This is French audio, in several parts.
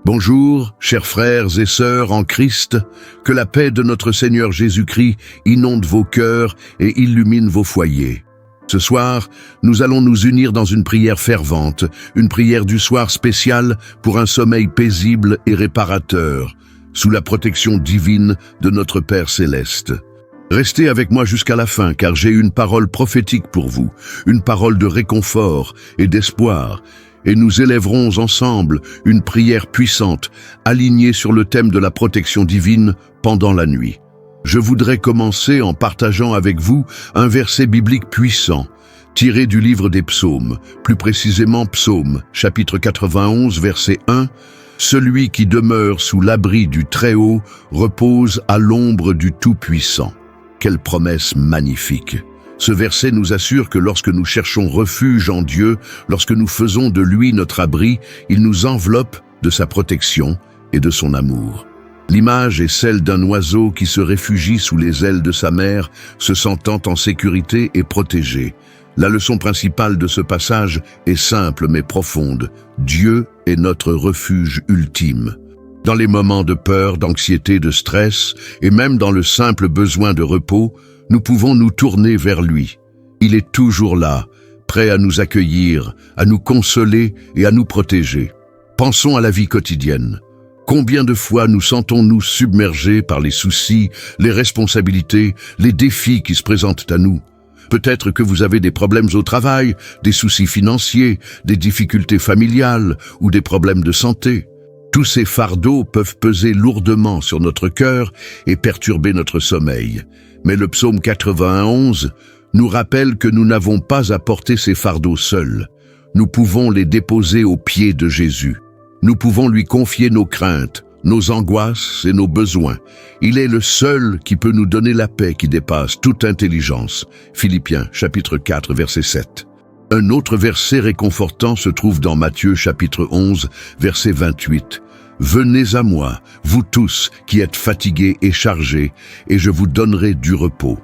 Bonjour, chers frères et sœurs en Christ, que la paix de notre Seigneur Jésus-Christ inonde vos cœurs et illumine vos foyers. Ce soir, nous allons nous unir dans une prière fervente, une prière du soir spéciale pour un sommeil paisible et réparateur, sous la protection divine de notre Père Céleste. Restez avec moi jusqu'à la fin, car j'ai une parole prophétique pour vous, une parole de réconfort et d'espoir, et nous élèverons ensemble une prière puissante, alignée sur le thème de la protection divine pendant la nuit. Je voudrais commencer en partageant avec vous un verset biblique puissant, tiré du livre des psaumes, plus précisément Psaume, chapitre 91, verset 1, « Celui qui demeure sous l'abri du Très-Haut repose à l'ombre du Tout-Puissant ». Quelle promesse magnifique! Ce verset nous assure que lorsque nous cherchons refuge en Dieu, lorsque nous faisons de lui notre abri, il nous enveloppe de sa protection et de son amour. L'image est celle d'un oiseau qui se réfugie sous les ailes de sa mère, se sentant en sécurité et protégé. La leçon principale de ce passage est simple mais profonde. Dieu est notre refuge ultime. Dans les moments de peur, d'anxiété, de stress, et même dans le simple besoin de repos, nous pouvons nous tourner vers lui. Il est toujours là, prêt à nous accueillir, à nous consoler et à nous protéger. Pensons à la vie quotidienne. Combien de fois nous sentons-nous submergés par les soucis, les responsabilités, les défis qui se présentent à nous? Peut-être que vous avez des problèmes au travail, des soucis financiers, des difficultés familiales ou des problèmes de santé. Tous ces fardeaux peuvent peser lourdement sur notre cœur et perturber notre sommeil. Mais le psaume 91 nous rappelle que nous n'avons pas à porter ces fardeaux seuls. Nous pouvons les déposer aux pieds de Jésus. Nous pouvons lui confier nos craintes, nos angoisses et nos besoins. Il est le seul qui peut nous donner la paix qui dépasse toute intelligence. Philippiens, chapitre 4, verset 7. Un autre verset réconfortant se trouve dans Matthieu chapitre 11, verset 28. « Venez à moi, vous tous qui êtes fatigués et chargés, et je vous donnerai du repos. »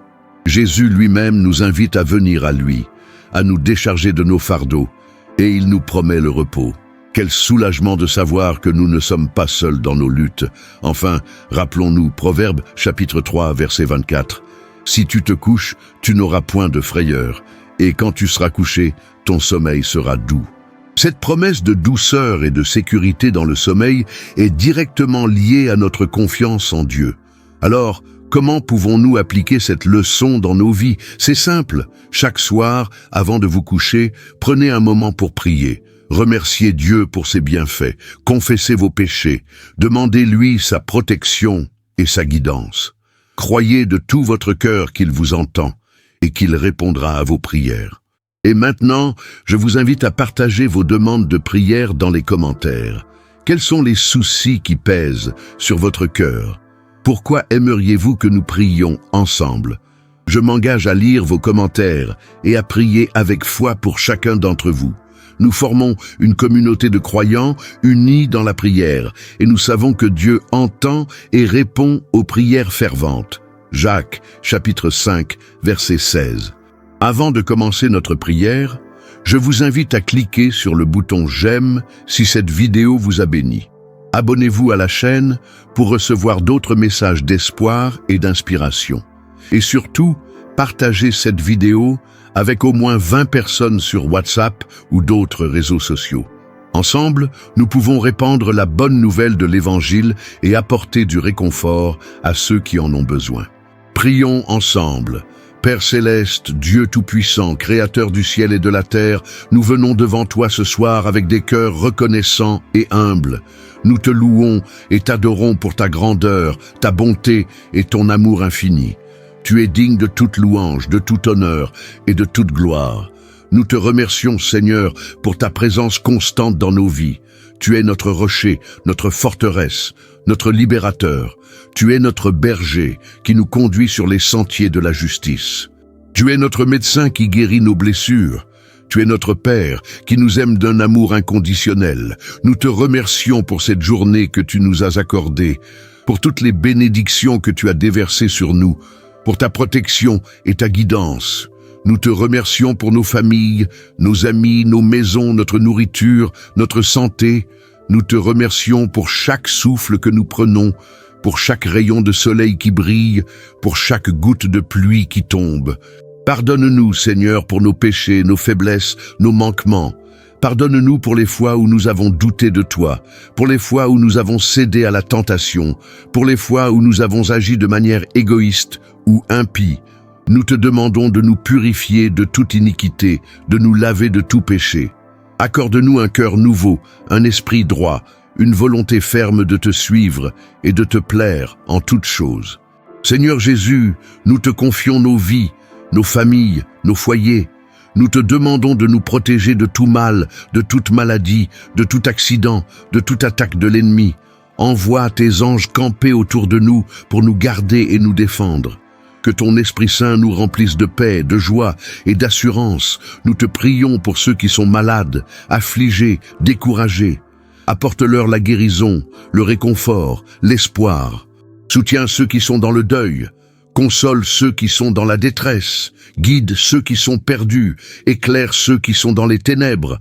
Jésus lui-même nous invite à venir à lui, à nous décharger de nos fardeaux, et il nous promet le repos. Quel soulagement de savoir que nous ne sommes pas seuls dans nos luttes. Enfin, rappelons-nous Proverbe chapitre 3, verset 24. « Si tu te couches, tu n'auras point de frayeur. Et quand tu seras couché, ton sommeil sera doux. » Cette promesse de douceur et de sécurité dans le sommeil est directement liée à notre confiance en Dieu. Alors, comment pouvons-nous appliquer cette leçon dans nos vies? C'est simple. Chaque soir, avant de vous coucher, prenez un moment pour prier. Remerciez Dieu pour ses bienfaits. Confessez vos péchés. Demandez-lui sa protection et sa guidance. Croyez de tout votre cœur qu'il vous entend et qu'il répondra à vos prières. Et maintenant, je vous invite à partager vos demandes de prière dans les commentaires. Quels sont les soucis qui pèsent sur votre cœur? Pourquoi aimeriez-vous que nous prions ensemble? Je m'engage à lire vos commentaires et à prier avec foi pour chacun d'entre vous. Nous formons une communauté de croyants unis dans la prière et nous savons que Dieu entend et répond aux prières ferventes. Jacques, chapitre 5, verset 16. Avant de commencer notre prière, je vous invite à cliquer sur le bouton « J'aime » si cette vidéo vous a béni. Abonnez-vous à la chaîne pour recevoir d'autres messages d'espoir et d'inspiration. Et surtout, partagez cette vidéo avec au moins 20 personnes sur WhatsApp ou d'autres réseaux sociaux. Ensemble, nous pouvons répandre la bonne nouvelle de l'Évangile et apporter du réconfort à ceux qui en ont besoin. Prions ensemble. Père Céleste, Dieu Tout-Puissant, Créateur du ciel et de la terre, nous venons devant toi ce soir avec des cœurs reconnaissants et humbles. Nous te louons et t'adorons pour ta grandeur, ta bonté et ton amour infini. Tu es digne de toute louange, de tout honneur et de toute gloire. Nous te remercions, Seigneur, pour ta présence constante dans nos vies. Tu es notre rocher, notre forteresse, notre libérateur. Tu es notre berger qui nous conduit sur les sentiers de la justice. Tu es notre médecin qui guérit nos blessures. Tu es notre Père qui nous aime d'un amour inconditionnel. Nous te remercions pour cette journée que tu nous as accordée, pour toutes les bénédictions que tu as déversées sur nous, pour ta protection et ta guidance. Nous te remercions pour nos familles, nos amis, nos maisons, notre nourriture, notre santé, nous te remercions pour chaque souffle que nous prenons, pour chaque rayon de soleil qui brille, pour chaque goutte de pluie qui tombe. Pardonne-nous, Seigneur, pour nos péchés, nos faiblesses, nos manquements. Pardonne-nous pour les fois où nous avons douté de toi, pour les fois où nous avons cédé à la tentation, pour les fois où nous avons agi de manière égoïste ou impie. Nous te demandons de nous purifier de toute iniquité, de nous laver de tout péché. Accorde-nous un cœur nouveau, un esprit droit, une volonté ferme de te suivre et de te plaire en toutes choses. Seigneur Jésus, nous te confions nos vies, nos familles, nos foyers. Nous te demandons de nous protéger de tout mal, de toute maladie, de tout accident, de toute attaque de l'ennemi. Envoie tes anges camper autour de nous pour nous garder et nous défendre. Que ton Esprit Saint nous remplisse de paix, de joie et d'assurance. Nous te prions pour ceux qui sont malades, affligés, découragés. Apporte-leur la guérison, le réconfort, l'espoir. Soutiens ceux qui sont dans le deuil. Console ceux qui sont dans la détresse. Guide ceux qui sont perdus. Éclaire ceux qui sont dans les ténèbres.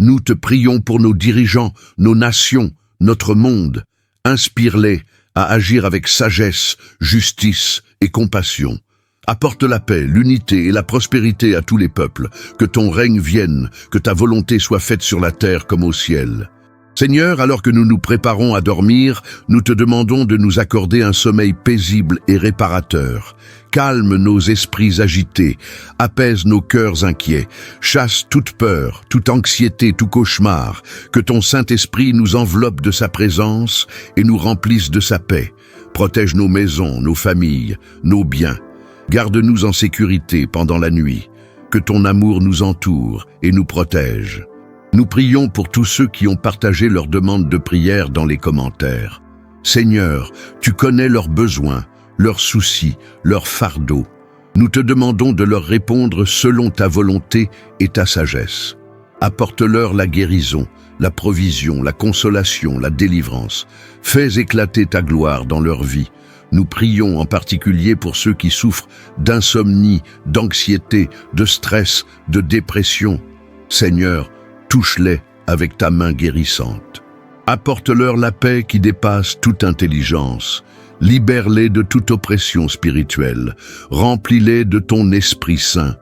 Nous te prions pour nos dirigeants, nos nations, notre monde. Inspire-les à agir avec sagesse, justice et compassion. Apporte la paix, l'unité et la prospérité à tous les peuples. Que ton règne vienne, que ta volonté soit faite sur la terre comme au ciel. Seigneur, alors que nous nous préparons à dormir, nous te demandons de nous accorder un sommeil paisible et réparateur. Calme nos esprits agités, apaise nos cœurs inquiets, chasse toute peur, toute anxiété, tout cauchemar. Que ton Saint-Esprit nous enveloppe de sa présence et nous remplisse de sa paix. Protège nos maisons, nos familles, nos biens. Garde-nous en sécurité pendant la nuit. Que ton amour nous entoure et nous protège. Nous prions pour tous ceux qui ont partagé leurs demandes de prière dans les commentaires. Seigneur, tu connais leurs besoins, leurs soucis, leurs fardeaux. Nous te demandons de leur répondre selon ta volonté et ta sagesse. Apporte-leur la guérison, la provision, la consolation, la délivrance. Fais éclater ta gloire dans leur vie. Nous prions en particulier pour ceux qui souffrent d'insomnie, d'anxiété, de stress, de dépression. Seigneur, touche-les avec ta main guérissante. Apporte-leur la paix qui dépasse toute intelligence. Libère-les de toute oppression spirituelle. Remplis-les de ton Esprit Saint.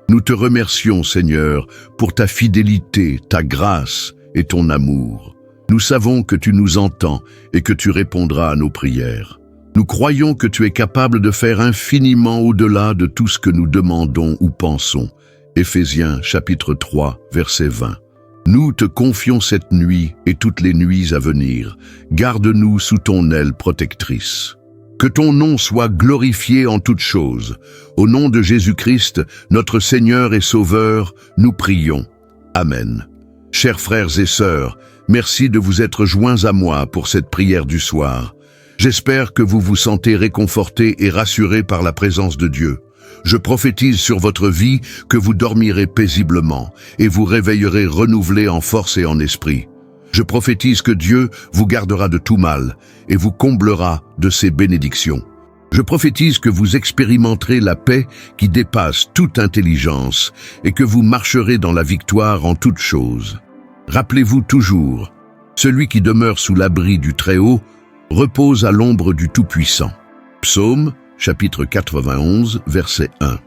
Nous te remercions, Seigneur, pour ta fidélité, ta grâce et ton amour. Nous savons que tu nous entends et que tu répondras à nos prières. Nous croyons que tu es capable de faire infiniment au-delà de tout ce que nous demandons ou pensons. Éphésiens chapitre 3, verset 20. Nous te confions cette nuit et toutes les nuits à venir. Garde-nous sous ton aile protectrice. Que ton nom soit glorifié en toutes choses. Au nom de Jésus-Christ, notre Seigneur et Sauveur, nous prions. Amen. Chers frères et sœurs, merci de vous être joints à moi pour cette prière du soir. J'espère que vous vous sentez réconfortés et rassurés par la présence de Dieu. Je prophétise sur votre vie que vous dormirez paisiblement et vous réveillerez renouvelés en force et en esprit. Je prophétise que Dieu vous gardera de tout mal et vous comblera de ses bénédictions. Je prophétise que vous expérimenterez la paix qui dépasse toute intelligence et que vous marcherez dans la victoire en toutes choses. Rappelez-vous toujours, celui qui demeure sous l'abri du Très-Haut repose à l'ombre du Tout-Puissant. Psaume chapitre 91, verset 1.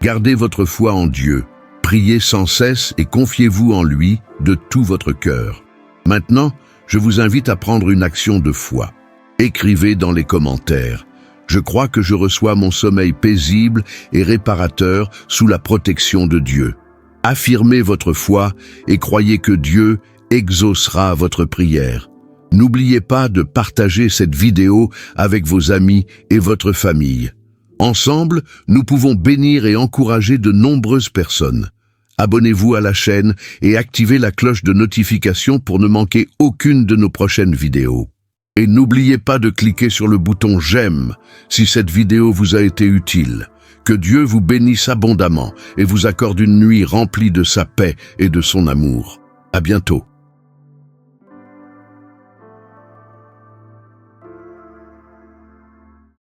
Gardez votre foi en Dieu, priez sans cesse et confiez-vous en lui de tout votre cœur. Maintenant, je vous invite à prendre une action de foi. Écrivez dans les commentaires. Je crois que je reçois mon sommeil paisible et réparateur sous la protection de Dieu. Affirmez votre foi et croyez que Dieu exaucera votre prière. N'oubliez pas de partager cette vidéo avec vos amis et votre famille. Ensemble, nous pouvons bénir et encourager de nombreuses personnes. Abonnez-vous à la chaîne et activez la cloche de notification pour ne manquer aucune de nos prochaines vidéos. Et n'oubliez pas de cliquer sur le bouton « J'aime » si cette vidéo vous a été utile. Que Dieu vous bénisse abondamment et vous accorde une nuit remplie de sa paix et de son amour. À bientôt.